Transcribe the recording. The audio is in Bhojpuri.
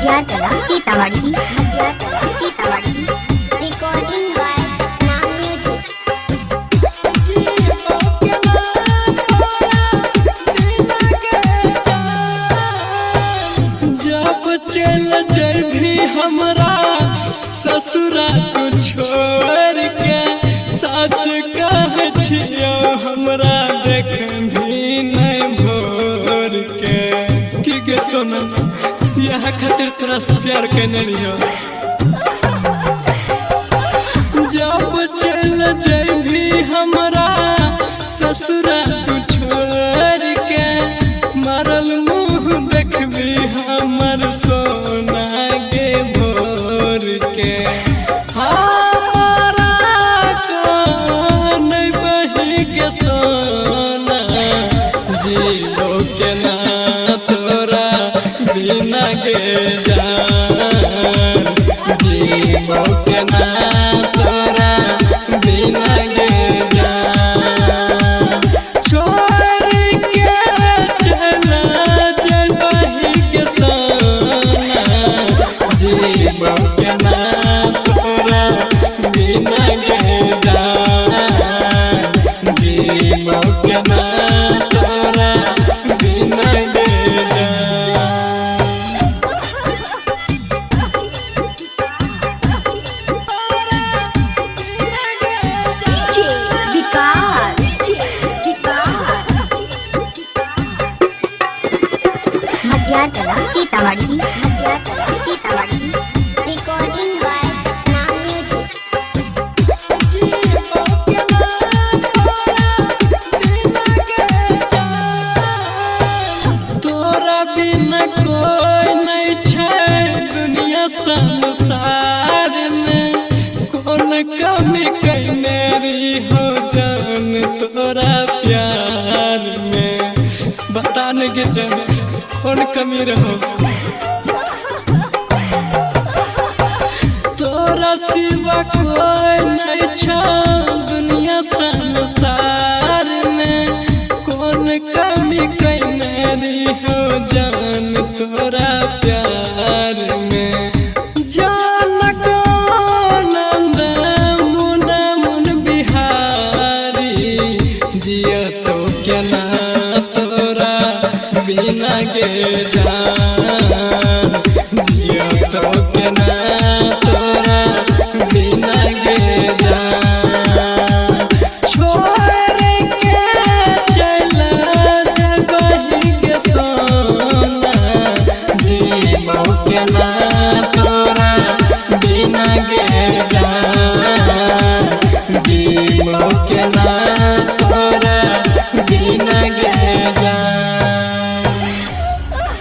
मध्याकला सीतामढ़ी रिकॉर्डिंग बाय नाम म्यूजिक। जब चल जभी हमरा ससुरा तू छोड़ के, सच कह छियो हमरा देख भी नहीं भोर के सुन यह खातिर तोरा से प्यार करने रहियो। जब चल जभी हमरा ससुरा तू छोड़ के, मरल मुँह देखबी हमर सोना गे भोर के। हमारा नहीं बही के सोना जीलो के ना तोरा बिना के जान, जीलो के ना तोरा बिना के जान। छोड़ के चला जबही के सोना, जीलो के ना तोरा बिना के जान, जीलो के ना तोरा बिना के जान। मध्याकला सीतामढ़ी रिकॉर्डिंग बाय नाम म्यूजिक। तोरा बिना कोई नहीं छै दुनिया संसार में, कौन कमी कैने रही हो जान तोरा प्यार में। बताने के जान कौन कमी रहो, तोरा सिवा कोई नहीं छो दुनिया संसार में, कौन कमी कैने रही हो जान तोरा प्यार में। जान कौन मुन मुन बिहारी, जियो तो के ना तोरा बिना के जान, जियो तो के ना